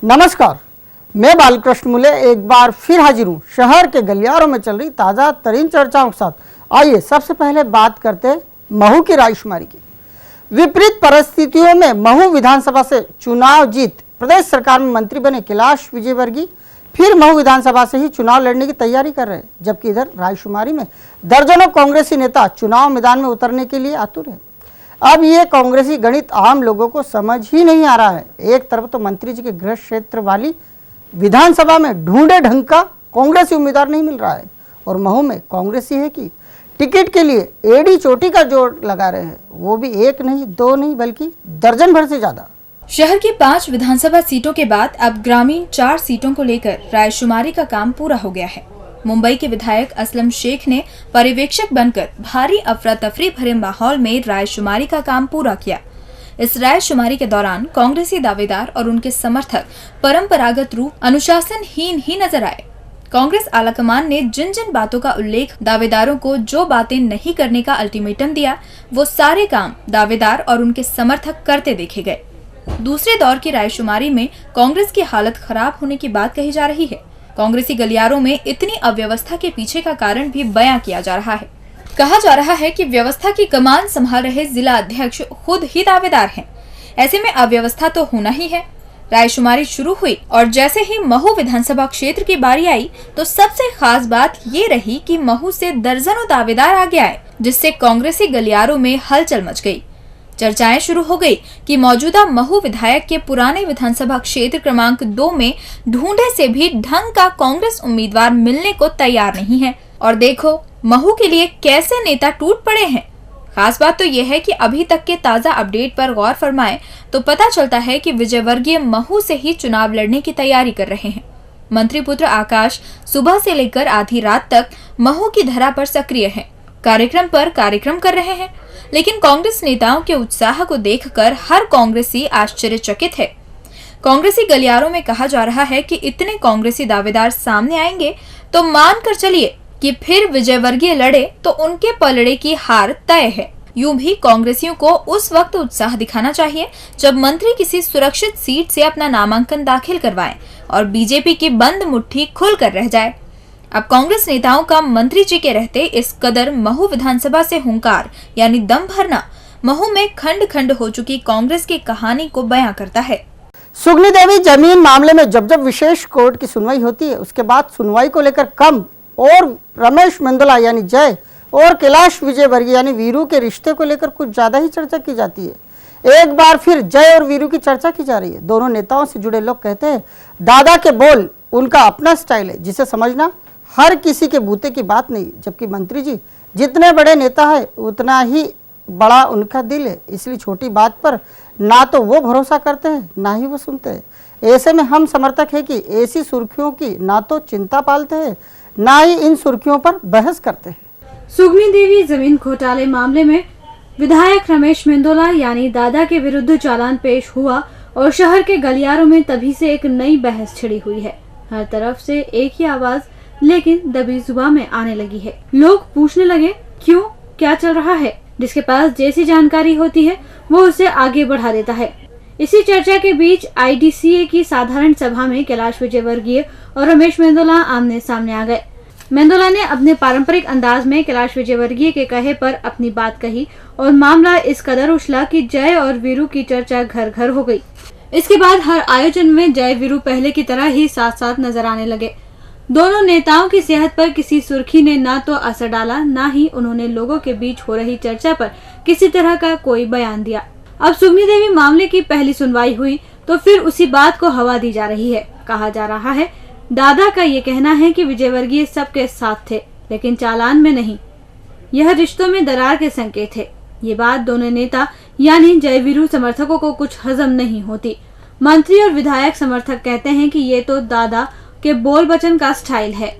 नमस्कार, मैं बालकृष्ण मुले एक बार फिर हाजिर हूँ शहर के गलियारों में चल रही ताज़ा तरीन चर्चाओं के साथ। आइए सबसे पहले बात करते हैं महू की रायशुमारी की। विपरीत परिस्थितियों में महू विधानसभा से चुनाव जीत प्रदेश सरकार में मंत्री बने कैलाश विजयवर्गीय फिर महू विधानसभा से ही चुनाव लड़ने की तैयारी कर रहे हैं, जबकि इधर रायशुमारी में दर्जनों कांग्रेसी नेता चुनाव मैदान में उतरने के लिए आतुर हैं। अब ये कांग्रेसी गणित आम लोगों को समझ ही नहीं आ रहा है। एक तरफ तो मंत्री जी के गृह क्षेत्र वाली विधानसभा में ढूंढे ढंग का कांग्रेसी उम्मीदवार नहीं मिल रहा है, और महू में कांग्रेसी है कि टिकट के लिए एड़ी चोटी का जोड़ लगा रहे हैं, वो भी एक नहीं दो नहीं बल्कि दर्जन भर से ज्यादा। शहर की 5 विधानसभा सीटों के बाद अब ग्रामीण 4 सीटों को लेकर रायशुमारी का काम पूरा हो गया है। मुंबई के विधायक असलम शेख ने पर्यवेक्षक बनकर भारी अफरा तफरी भरे माहौल में रायशुमारी का काम पूरा किया। इस रायशुमारी के दौरान कांग्रेसी दावेदार और उनके समर्थक परंपरागत रूप अनुशासनहीन ही नजर आए। कांग्रेस आलाकमान ने जिन जिन बातों का उल्लेख दावेदारों को जो बातें नहीं करने का अल्टीमेटम दिया, वो सारे काम दावेदार और उनके समर्थक करते देखे गए। दूसरे दौर की रायशुमारी में कांग्रेस की हालत खराब होने की बात कही जा रही है। कांग्रेसी गलियारों में इतनी अव्यवस्था के पीछे का कारण भी बयां किया जा रहा है। कहा जा रहा है कि व्यवस्था की कमान संभाल रहे जिला अध्यक्ष खुद ही दावेदार हैं। ऐसे में अव्यवस्था तो होना ही है। रायशुमारी शुरू हुई और जैसे ही महू विधानसभा क्षेत्र की बारी आई तो सबसे खास बात ये रही कि महू से दर्जनों दावेदार आगे आए, जिससे कांग्रेसी गलियारों में हलचल मच गई। चर्चाएं शुरू हो गई कि मौजूदा महू विधायक के पुराने विधानसभा क्षेत्र क्रमांक 2 में ढूंढे से भी ढंग का कांग्रेस उम्मीदवार मिलने को तैयार नहीं है। और देखो महू के लिए कैसे नेता टूट पड़े हैं। खास बात तो यह है कि अभी तक के ताजा अपडेट पर गौर फरमाएं तो पता चलता है कि विजयवर्गीय महू से ही चुनाव लड़ने की तैयारी कर रहे हैं। मंत्री पुत्र आकाश सुबह से लेकर आधी रात तक महू की धरा पर सक्रिय है, कार्यक्रम पर कार्यक्रम कर रहे हैं। लेकिन कांग्रेस नेताओं के उत्साह को देखकर हर कांग्रेसी आश्चर्यचकित है। कांग्रेसी गलियारों में कहा जा रहा है कि इतने कांग्रेसी दावेदार सामने आएंगे तो मान कर चलिए कि फिर विजयवर्गीय लड़े तो उनके पलड़े की हार तय है। यूं भी कांग्रेसियों को उस वक्त उत्साह दिखाना चाहिए जब मंत्री किसी सुरक्षित सीट से अपना नामांकन दाखिल करवाएं और बीजेपी की बंद मुट्ठी खुलकर रह जाए। अब कांग्रेस नेताओं का मंत्री जी के रहते इस कदर महू विधानसभा से हुंकार यानी दम भरना महू में खंड खंड हो चुकी कांग्रेस की कहानी को बयां करता है। सुगनी देवी जमीन मामले में जब जब विशेष कोर्ट की सुनवाई होती है, उसके बाद सुनवाई को लेकर कम और रमेश मेंदोला यानी जय और कैलाश विजयवर्गीय यानी वीरू के रिश्ते को लेकर कुछ ज्यादा ही चर्चा की जाती है। एक बार फिर जय और वीरू की चर्चा की जा रही है। दोनों नेताओं से जुड़े लोग कहते हैं दादा के बोल उनका अपना स्टाइल है, जिसे समझना हर किसी के बूते की बात नहीं। जबकि मंत्री जी जितने बड़े नेता है उतना ही बड़ा उनका दिल है, इसलिए छोटी बात पर ना तो वो भरोसा करते हैं ना ही वो सुनते हैं। ऐसे में हम समर्थक है कि ऐसी सुर्खियों की ना तो चिंता पालते हैं ना ही इन सुर्खियों पर बहस करते हैं। सुगनी देवी जमीन घोटाले मामले में विधायक रमेश मेंदोला यानी दादा के विरुद्ध चालान पेश हुआ और शहर के गलियारों में तभी से एक नई बहस छिड़ी हुई है। हर तरफ से एक ही आवाज लेकिन दबी जुबान में आने लगी है। लोग पूछने लगे क्यों, क्या चल रहा है। जिसके पास जैसी जानकारी होती है वो उसे आगे बढ़ा देता है। इसी चर्चा के बीच IDCA की साधारण सभा में कैलाश विजयवर्गीय और रमेश मेंदोला आमने सामने आ गए। मेंदोला ने अपने पारंपरिक अंदाज में कैलाश विजयवर्गीय के कहे पर अपनी बात कही और मामला इस कदर उछला कि जय और वीरू की चर्चा घर घर हो गई। इसके बाद हर आयोजन में जय वीरू पहले की तरह ही साथ साथ नजर आने लगे। दोनों नेताओं की सेहत पर किसी सुर्खी ने ना तो असर डाला, ना ही उन्होंने लोगों के बीच हो रही चर्चा पर किसी तरह का कोई बयान दिया। अब सुगनी देवी मामले की पहली सुनवाई हुई तो फिर उसी बात को हवा दी जा रही है। कहा जा रहा है दादा का ये कहना है कि विजयवर्गीय सबके साथ थे लेकिन चालान में नहीं। यह रिश्तों में दरार के संकेत है। ये बात दोनों नेता यानी जय वीरू समर्थकों को कुछ हजम नहीं होती। मंत्री और विधायक समर्थक कहते हैं कि ये तो दादा के बोल वचन का स्टाइल है।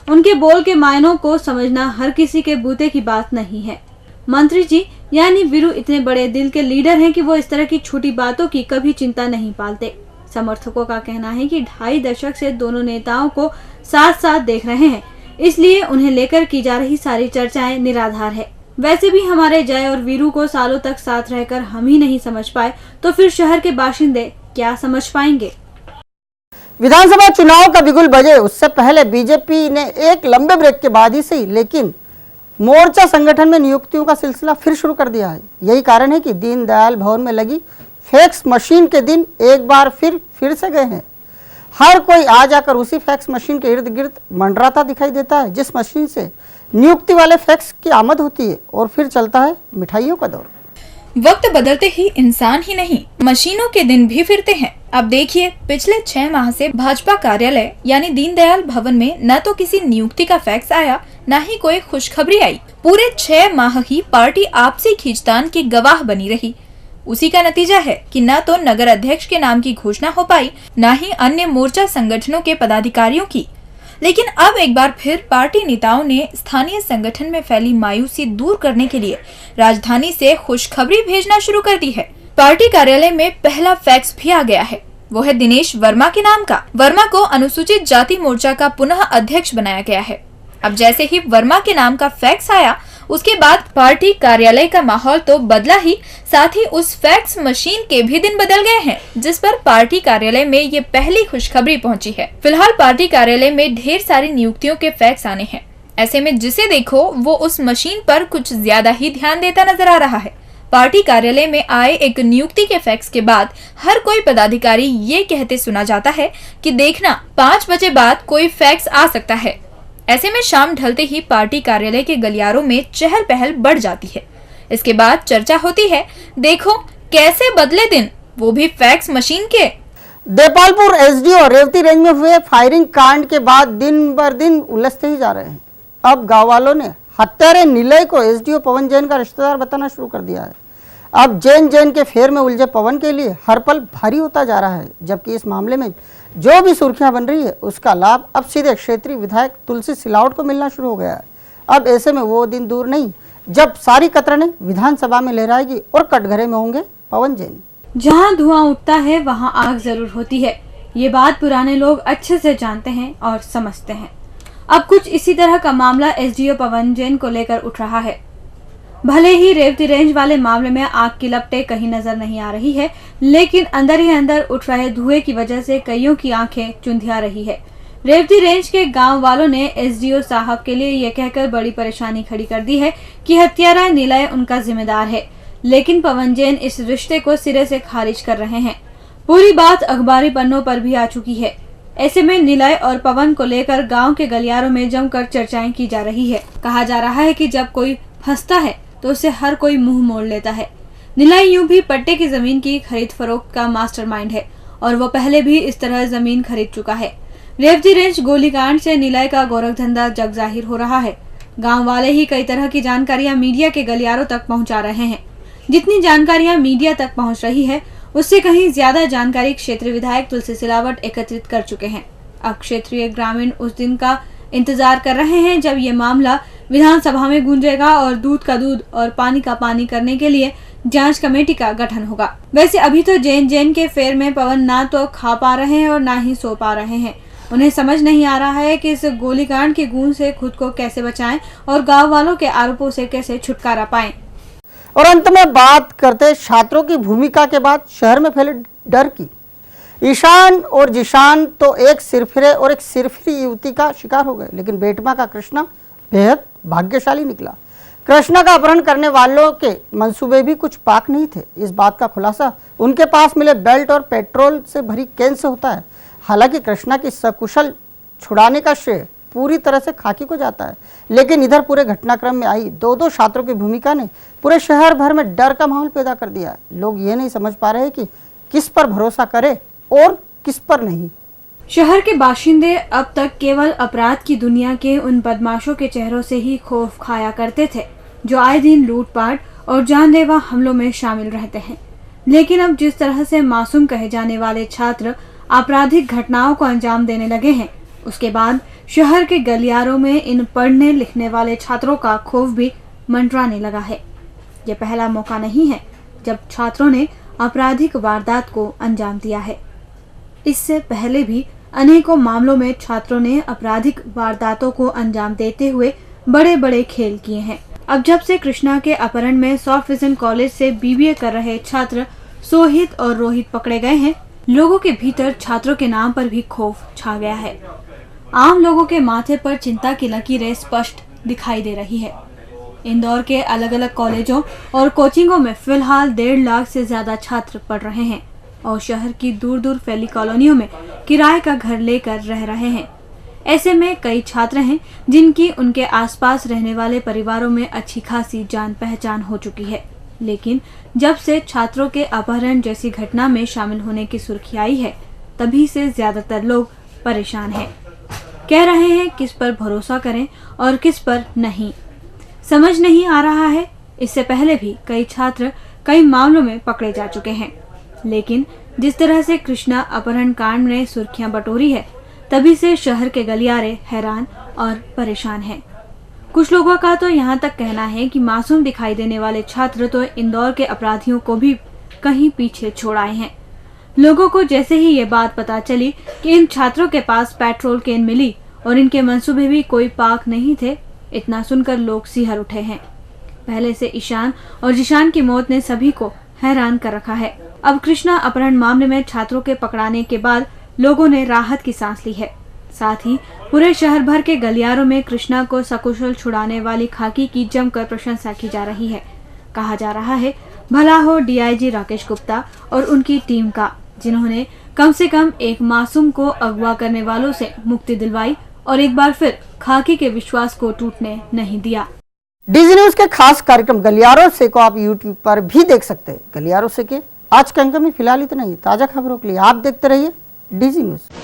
उनके बोल के मायनों को समझना हर किसी के बूते की बात नहीं है। मंत्री जी यानी वीरू इतने बड़े दिल के लीडर हैं कि वो इस तरह की छोटी बातों की कभी चिंता नहीं पालते। समर्थकों का कहना है कि 2.5 दशक से दोनों नेताओं को साथ साथ देख रहे हैं, इसलिए उन्हें लेकर की जा रही सारी चर्चाएं निराधार है। वैसे भी हमारे जय और वीरू को सालों तक साथ रहकर हम ही नहीं समझ पाए तो फिर शहर के बाशिंदे क्या समझ पाएंगे। विधानसभा चुनाव का बिगुल बजे उससे पहले बीजेपी ने एक लंबे ब्रेक के बाद ही सही लेकिन मोर्चा संगठन में नियुक्तियों का सिलसिला फिर शुरू कर दिया है। यही कारण है कि दीनदयाल भवन में लगी फैक्स मशीन के दिन एक बार फिर से गए हैं। हर कोई आ जाकर उसी फैक्स मशीन के इर्द गिर्द मंडराता दिखाई देता है जिस मशीन से नियुक्ति वाले फैक्स की आमद होती है और फिर चलता है मिठाइयों का दौर। वक्त बदलते ही इंसान ही नहीं मशीनों के दिन भी फिरते हैं। अब देखिए पिछले 6 माह से भाजपा कार्यालय यानी दीनदयाल भवन में न तो किसी नियुक्ति का फैक्स आया न ही कोई खुशखबरी आई। पूरे 6 माह ही पार्टी आपसी खींचतान की गवाह बनी रही। उसी का नतीजा है कि न तो नगर अध्यक्ष के नाम की घोषणा हो पाई न ही अन्य मोर्चा संगठनों के पदाधिकारियों की। लेकिन अब एक बार फिर पार्टी नेताओं ने स्थानीय संगठन में फैली मायूसी दूर करने के लिए राजधानी से खुशखबरी भेजना शुरू कर दी है। पार्टी कार्यालय में पहला फैक्स भी आ गया है। वो है दिनेश वर्मा के नाम का। वर्मा को अनुसूचित जाति मोर्चा का पुनः अध्यक्ष बनाया गया है। अब जैसे ही वर्मा के नाम का फैक्स आया उसके बाद पार्टी कार्यालय का माहौल तो बदला ही, साथ ही उस फैक्स मशीन के भी दिन बदल गए हैं जिस पर पार्टी कार्यालय में ये पहली खुशखबरी पहुंची है। फिलहाल पार्टी कार्यालय में ढेर सारी नियुक्तियों के फैक्स आने हैं। ऐसे में जिसे देखो वो उस मशीन पर कुछ ज्यादा ही ध्यान देता नजर आ रहा है। पार्टी कार्यालय में आए एक नियुक्ति के फैक्स के बाद हर कोई पदाधिकारी ये कहते सुना जाता है कि देखना 5 बजे बाद कोई फैक्स आ सकता है। ऐसे में शाम ढलते ही पार्टी कार्यालय के गलियारों में चहल पहल बढ़ जाती है। इसके बाद चर्चा होती है देखो कैसे बदले दिन, वो भी फैक्स मशीन के। देपालपुर एसडीओ रेवती रेंज में हुए फायरिंग कांड के बाद दिन बर दिन उलझते ही जा रहे हैं। अब गांव वालों ने हत्यारे निलय को एसडीओ पवन जैन का रिश्तेदार बताना शुरू कर दिया है। अब जैन के फेर में उलझे पवन के लिए हर पल भारी होता जा रहा है, जबकि इस मामले में जो भी सुर्खियां बन रही है उसका लाभ अब सीधे क्षेत्रीय विधायक तुलसी सिलावट को मिलना शुरू हो गया है। अब ऐसे में वो दिन दूर नहीं जब सारी कतरने विधानसभा में लहराएगी और कटघरे में होंगे पवन जैन। जहाँ धुआं उठता है वहाँ आग जरूर होती है। ये बात पुराने लोग अच्छे से जानते हैं और समझते हैं। अब कुछ इसी तरह का मामला एसडीओ पवन जैन को लेकर उठ रहा है। भले ही रेवती रेंज वाले मामले में आग की लपटें कहीं नजर नहीं आ रही है, लेकिन अंदर ही अंदर उठ रहे धुएं की वजह से कईयों की आंखें चुंधिया रही है। रेवती रेंज के गांव वालों ने एसडीओ साहब के लिए यह कहकर बड़ी परेशानी खड़ी कर दी है कि हत्यारा निलय उनका जिम्मेदार है, लेकिन पवन जैन इस रिश्ते को सिरे से खारिज कर रहे हैं। पूरी बात अखबारी पन्नों पर भी आ चुकी है। ऐसे में निलय और पवन को लेकर गांव के गलियारों में जमकर चर्चाएं की जा रही है। कहा जा रहा है कि जब कोई फंसता है तो उसे हर कोई मुंह मोड़ लेता है। निलय यूं भी पट्टे की जमीन की खरीद फरोख्त का मास्टरमाइंड है और वो पहले भी इस तरह जमीन खरीद चुका है। रेवती रेंज गोलीकांड से निलय का गोरख धंधा जग जाहिर हो रहा है। गांव वाले ही कई तरह की जानकारियां मीडिया के गलियारों तक पहुंचा रहे हैं। जितनी जानकारियां मीडिया तक पहुंच रही है उससे कहीं ज्यादा जानकारी क्षेत्रीय विधायक तुलसी सिलावट एकत्रित कर चुके हैं। अब क्षेत्रीय ग्रामीण उस दिन का इंतजार कर रहे हैं जब ये मामला विधानसभा में गूंजेगा और दूध का दूध और पानी का पानी करने के लिए जांच कमेटी का गठन होगा। वैसे अभी तो जैन के फेर में पवन ना तो खा पा रहे हैं और ना ही सो पा रहे हैं। उन्हें समझ नहीं आ रहा है कि इस गोलीकांड की गूंज से खुद को कैसे बचाएं और गांव वालों के आरोपों से कैसे छुटकारा पाएं। और अंत में बात करते छात्रों की भूमिका के बाद शहर में फैले डर की। ईशान और जिशान तो एक सिरफिरे और एक सिरफिरी युवती का शिकार हो गए, लेकिन बेटमा का कृष्णा बेहद भाग्यशाली निकला। कृष्णा का अपहरण करने वालों के मंसूबे भी कुछ पाक नहीं थे। इस बात का खुलासा उनके पास मिले बेल्ट और पेट्रोल से भरी कैन से होता है। हालांकि कृष्णा की सकुशल छुड़ाने का श्रेय पूरी तरह से खाकी को जाता है, लेकिन इधर पूरे घटनाक्रम में आई 2 छात्रों की भूमिका ने पूरे शहर भर में डर का माहौल पैदा कर दिया। लोग ये नहीं समझ पा रहे कि किस पर भरोसा करे और किस पर नहीं। शहर के बाशिंदे अब तक केवल अपराध की दुनिया के उन बदमाशों के चेहरों से ही खौफ खाया करते थे जो आए दिन लूटपाट और जानलेवा हमलों में शामिल रहते हैं। लेकिन अब जिस तरह से मासूम कहे जाने वाले छात्र आपराधिक घटनाओं को अंजाम देने लगे हैं, उसके बाद शहर के गलियारों में इन पढ़ने लिखने वाले छात्रों का खौफ भी मंडराने लगा है। यह पहला मौका नहीं है जब छात्रों ने आपराधिक वारदात को अंजाम दिया है। इससे पहले भी अनेकों मामलों में छात्रों ने आपराधिक वारदातों को अंजाम देते हुए बड़े बड़े खेल किए हैं। अब जब से कृष्णा के अपहरण में सॉफ्ट विजन कॉलेज से बीबीए कर रहे छात्र सोहित और रोहित पकड़े गए हैं, लोगों के भीतर छात्रों के नाम पर भी खौफ छा गया है। आम लोगों के माथे पर चिंता की लकीरें स्पष्ट दिखाई दे रही है। इंदौर के अलग अलग कॉलेजों और कोचिंगों में फिलहाल 1.5 लाख से ज्यादा छात्र पढ़ रहे हैं और शहर की दूर दूर फैली कॉलोनियों में किराए का घर लेकर रह रहे हैं। ऐसे में कई छात्र हैं जिनकी उनके आसपास रहने वाले परिवारों में अच्छी खासी जान पहचान हो चुकी है, लेकिन जब से छात्रों के अपहरण जैसी घटना में शामिल होने की सुर्खी आई है, तभी से ज्यादातर लोग परेशान हैं। कह रहे हैं किस पर भरोसा करें और किस पर नहीं, समझ नहीं आ रहा है। इससे पहले भी कई छात्र कई मामलों में पकड़े जा चुके हैं, लेकिन जिस तरह से कृष्णा अपहरण कांड ने सुर्खियां बटोरी है, तभी से शहर के गलियारे हैरान और परेशान हैं। कुछ लोगों का तो यहाँ तक कहना है कि मासूम दिखाई देने वाले छात्र तो इंदौर के अपराधियों को भी कहीं पीछे छोड़ आए हैं। लोगों को जैसे ही ये बात पता चली कि इन छात्रों के पास पेट्रोल कैन मिली और इनके मंसूबे भी कोई पाक नहीं थे, इतना सुनकर लोग सिहर उठे हैं। पहले से ईशान और जिशान की मौत ने सभी को हैरान कर रखा है। अब कृष्णा अपहरण मामले में छात्रों के पकड़ाने के बाद लोगों ने राहत की सांस ली है। साथ ही पूरे शहर भर के गलियारों में कृष्णा को सकुशल छुड़ाने वाली खाकी की जमकर प्रशंसा की जा रही है। कहा जा रहा है भला हो डीआईजी राकेश गुप्ता और उनकी टीम का, जिन्होंने कम से कम एक मासूम को अगवा करने वालों से मुक्ति दिलवाई और एक बार फिर खाकी के विश्वास को टूटने नहीं दिया। डीजी न्यूज के खास कार्यक्रम गलियारों से को आप यूट्यूब पर भी देख सकते हैं। गलियारों से के आज के अंक में फिलहाल इतना ही। ताजा खबरों के लिए आप देखते रहिए डीजी न्यूज।